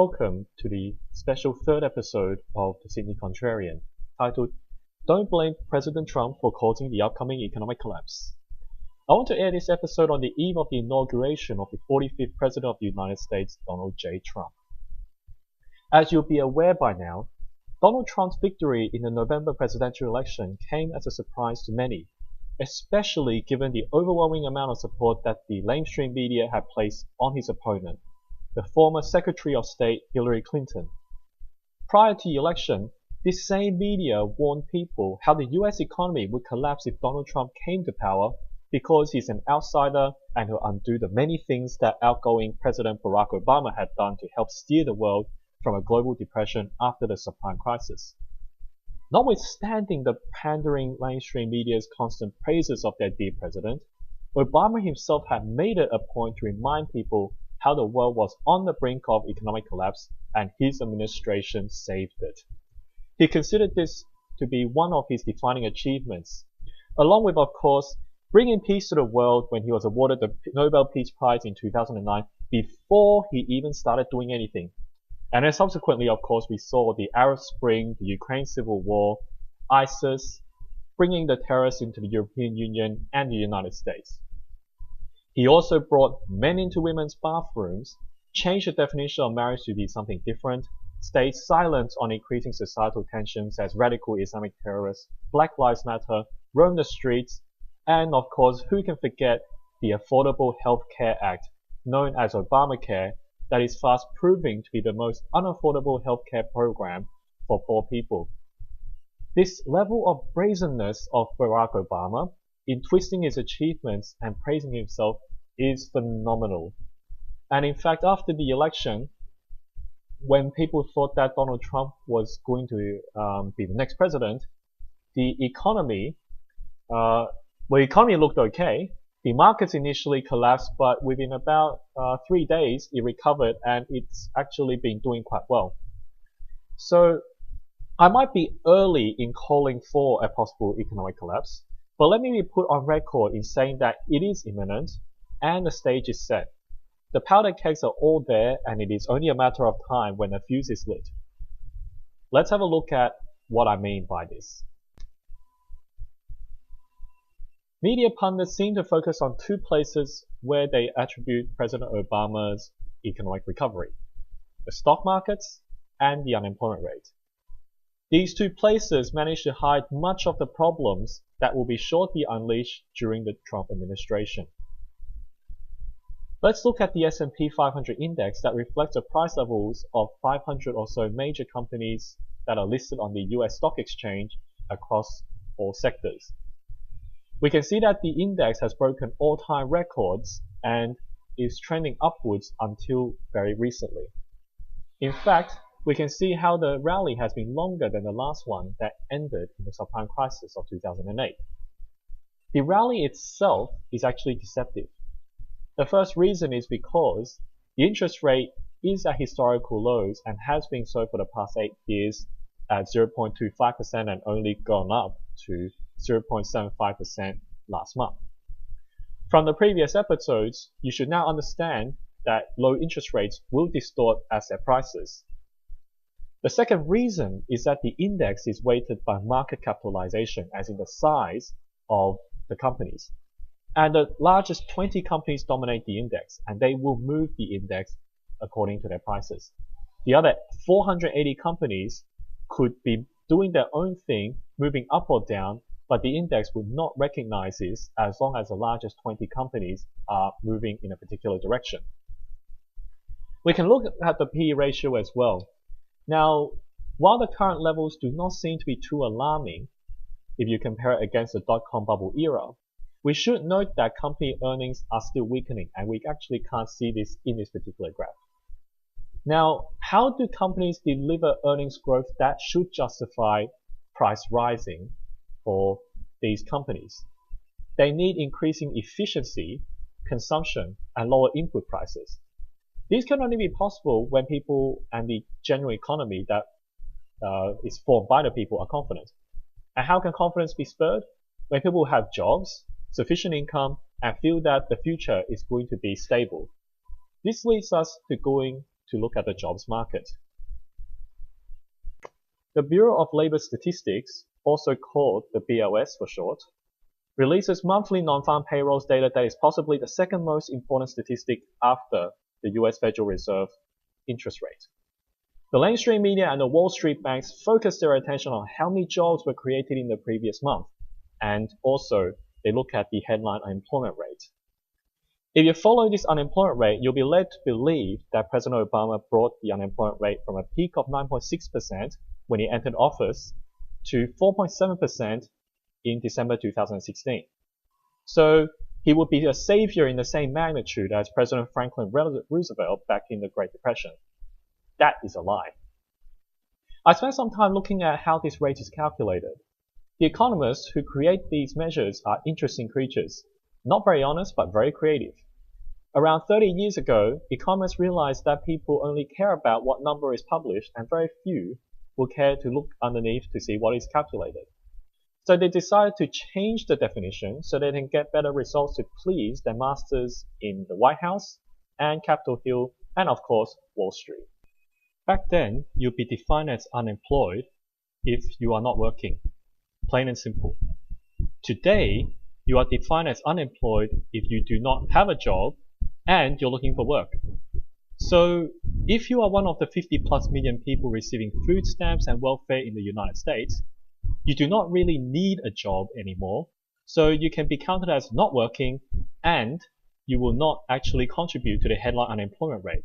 Welcome to the special third episode of the Sydney Contrarian, titled Don't Blame President Trump for Causing the Upcoming Economic Collapse. I want to air this episode on the eve of the inauguration of the 45th President of the United States, Donald J. Trump. As you'll be aware by now, Donald Trump's victory in the November presidential election came as a surprise to many, especially given the overwhelming amount of support that the mainstream media had placed on his opponent, the former Secretary of State Hillary Clinton. Prior to the election, this same media warned people how the US economy would collapse if Donald Trump came to power because he's an outsider and will undo the many things that outgoing President Barack Obama had done to help steer the world from a global depression after the subprime crisis. Notwithstanding the pandering mainstream media's constant praises of their dear president, Obama himself had made it a point to remind people how the world was on the brink of economic collapse and his administration saved it. He considered this to be one of his defining achievements, along with, of course, bringing peace to the world when he was awarded the Nobel Peace Prize in 2009 before he even started doing anything. And then subsequently, of course, we saw the Arab Spring, the Ukraine Civil War, ISIS, bringing the terrorists into the European Union and the United States. He also brought men into women's bathrooms, changed the definition of marriage to be something different, stayed silent on increasing societal tensions as radical Islamic terrorists, Black Lives Matter, roamed the streets, and of course, who can forget the Affordable Health Care Act, known as Obamacare, that is fast proving to be the most unaffordable healthcare program for poor people. This level of brazenness of Barack Obama in twisting his achievements and praising himself is phenomenal. And in fact, after the election, when people thought that Donald Trump was going to be the next president, the economy looked okay. The markets initially collapsed, but within about 3 days, it recovered and it's actually been doing quite well. So I might be early in calling for a possible economic collapse, but let me be put on record in saying that it is imminent and the stage is set. The powder kegs are all there and it is only a matter of time when the fuse is lit. Let's have a look at what I mean by this. Media pundits seem to focus on two places where they attribute President Obama's economic recovery: the stock markets and the unemployment rate. These two places manage to hide much of the problems that will be sure to be unleashed during the Trump administration. Let's look at the S&P 500 index that reflects the price levels of 500 or so major companies that are listed on the US stock exchange across all sectors. We can see that the index has broken all-time records and is trending upwards until very recently. In fact, we can see how the rally has been longer than the last one that ended in the subprime crisis of 2008. The rally itself is actually deceptive. The first reason is because the interest rate is at historical lows and has been so for the past 8 years at 0.25% and only gone up to 0.75% last month. From the previous episodes, you should now understand that low interest rates will distort asset prices. The second reason is that the index is weighted by market capitalization, as in the size of the companies. And the largest 20 companies dominate the index, and they will move the index according to their prices. The other 480 companies could be doing their own thing, moving up or down, but the index would not recognize this as long as the largest 20 companies are moving in a particular direction. We can look at the PE ratio as well. Now, while the current levels do not seem to be too alarming, if you compare it against the dot-com bubble era, we should note that company earnings are still weakening, and we actually can't see this in this particular graph. Now, how do companies deliver earnings growth that should justify price rising for these companies? They need increasing efficiency, consumption, and lower input prices. These can only be possible when people and the general economy that is formed by the people are confident. And how can confidence be spurred? When people have jobs, sufficient income, and feel that the future is going to be stable. This leads us to going to look at the jobs market. The Bureau of Labor Statistics, also called the BLS for short, releases monthly non-farm payrolls data that is possibly the second most important statistic after the US Federal Reserve interest rate. The mainstream media and the Wall Street banks focus their attention on how many jobs were created in the previous month, and also they look at the headline unemployment rate. If you follow this unemployment rate, you'll be led to believe that President Obama brought the unemployment rate from a peak of 9.6% when he entered office to 4.7% in December 2016. So he would be a savior in the same magnitude as President Franklin Roosevelt back in the Great Depression. That is a lie. I spent some time looking at how this rate is calculated. The economists who create these measures are interesting creatures, not very honest but very creative. Around 30 years ago, economists realized that people only care about what number is published and very few will care to look underneath to see what is calculated. So they decided to change the definition so they can get better results to please their masters in the White House and Capitol Hill and of course Wall Street. Back then, you'd be defined as unemployed if you are not working. Plain and simple. Today, you are defined as unemployed if you do not have a job and you're looking for work. So, if you are one of the 50+ million people receiving food stamps and welfare in the United States, you do not really need a job anymore, so you can be counted as not working and you will not actually contribute to the headline unemployment rate.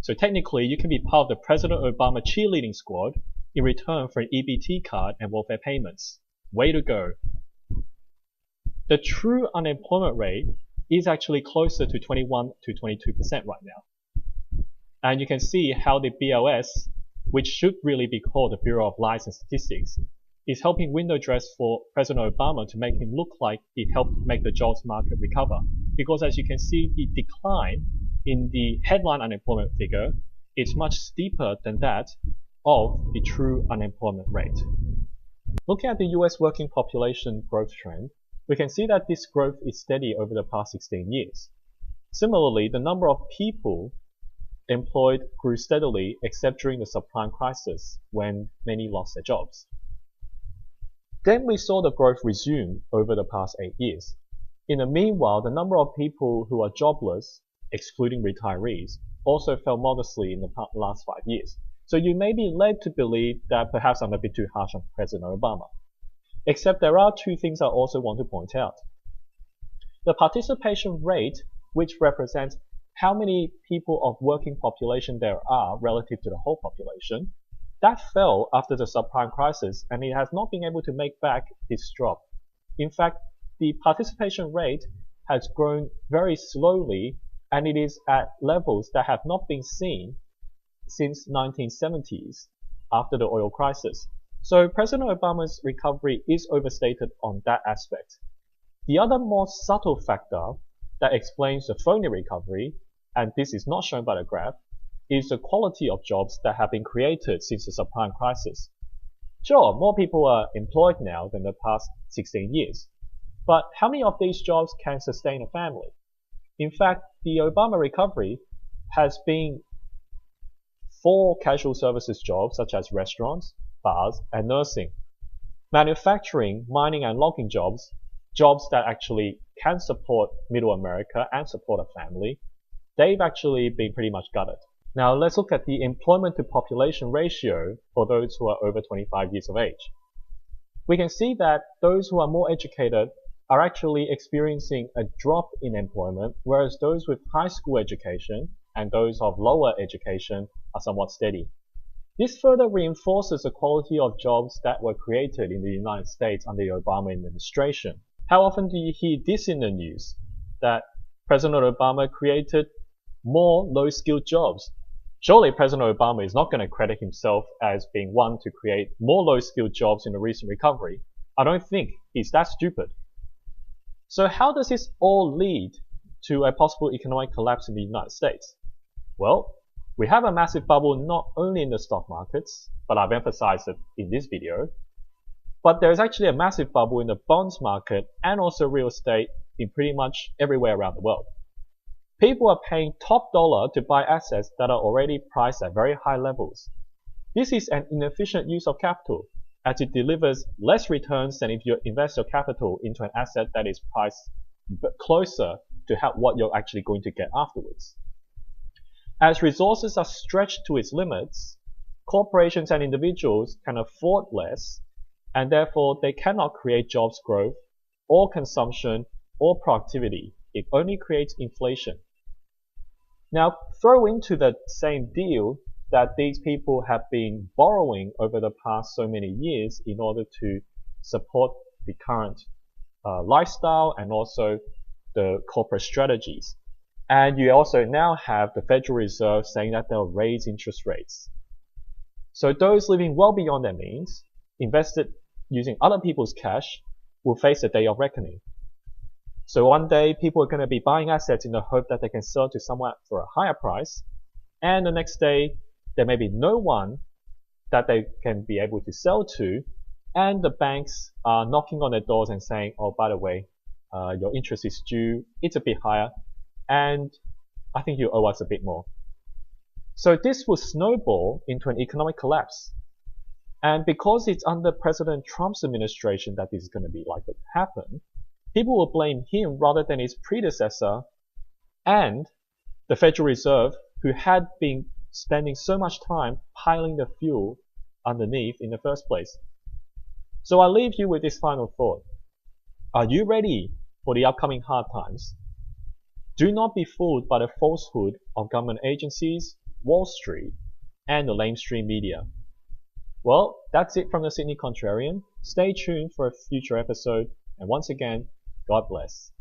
So technically, you can be part of the President Obama cheerleading squad in return for an EBT card and welfare payments. Way to go. The true unemployment rate is actually closer to 21 to 22% right now. And you can see how the BLS, which should really be called the Bureau of Lies and Statistics, is helping window dress for President Obama to make him look like he helped make the jobs market recover. Because as you can see, the decline in the headline unemployment figure is much steeper than that of the true unemployment rate. Looking at the US working population growth trend, we can see that this growth is steady over the past 16 years. Similarly, the number of people employed grew steadily except during the subprime crisis when many lost their jobs. Then we saw the growth resume over the past 8 years. In the meanwhile, the number of people who are jobless, excluding retirees, also fell modestly in the last 5 years. So you may be led to believe that perhaps I'm a bit too harsh on President Obama. Except there are two things I also want to point out. The participation rate, which represents how many people of working population there are relative to the whole population, that fell after the subprime crisis and it has not been able to make back this drop. In fact, the participation rate has grown very slowly and it is at levels that have not been seen since 1970s after the oil crisis. So President Obama's recovery is overstated on that aspect. The other more subtle factor that explains the phony recovery, and this is not shown by the graph, is the quality of jobs that have been created since the subprime crisis. Sure, more people are employed now than the past 16 years, but how many of these jobs can sustain a family? In fact, the Obama recovery has been for casual services jobs such as restaurants, bars, and nursing. Manufacturing, mining, and logging jobs, jobs that actually can support middle America and support a family, they've actually been pretty much gutted. Now let's look at the employment to population ratio for those who are over 25 years of age. We can see that those who are more educated are actually experiencing a drop in employment, whereas those with high school education and those of lower education are somewhat steady. This further reinforces the quality of jobs that were created in the United States under the Obama administration. How often do you hear this in the news? That President Obama created more low-skilled jobs. Surely President Obama is not going to credit himself as being one to create more low-skilled jobs in the recent recovery. I don't think he's that stupid. So how does this all lead to a possible economic collapse in the United States? Well, we have a massive bubble not only in the stock markets, but I've emphasized it in this video, but there's actually a massive bubble in the bonds market and also real estate in pretty much everywhere around the world. People are paying top dollar to buy assets that are already priced at very high levels. This is an inefficient use of capital, as it delivers less returns than if you invest your capital into an asset that is priced closer to what you're actually going to get afterwards. As resources are stretched to its limits, corporations and individuals can afford less, and therefore they cannot create jobs growth, or consumption, or productivity. It only creates inflation. Now, throw into the same deal that these people have been borrowing over the past so many years in order to support the current lifestyle and also the corporate strategies. And you also now have the Federal Reserve saying that they'll raise interest rates. So those living well beyond their means, invested using other people's cash, will face a day of reckoning. So one day people are going to be buying assets in the hope that they can sell to someone for a higher price, and the next day there may be no one that they can be able to sell to, and the banks are knocking on their doors and saying, oh, by the way, your interest is due, it's a bit higher, and I think you owe us a bit more. So this will snowball into an economic collapse. And because it's under President Trump's administration that this is going to be likely to happen, people will blame him rather than his predecessor and the Federal Reserve, who had been spending so much time piling the fuel underneath in the first place. So I leave you with this final thought. Are you ready for the upcoming hard times? Do not be fooled by the falsehood of government agencies, Wall Street, and the lamestream media. Well, that's it from the Sydney Contrarian. Stay tuned for a future episode, and once again, God bless.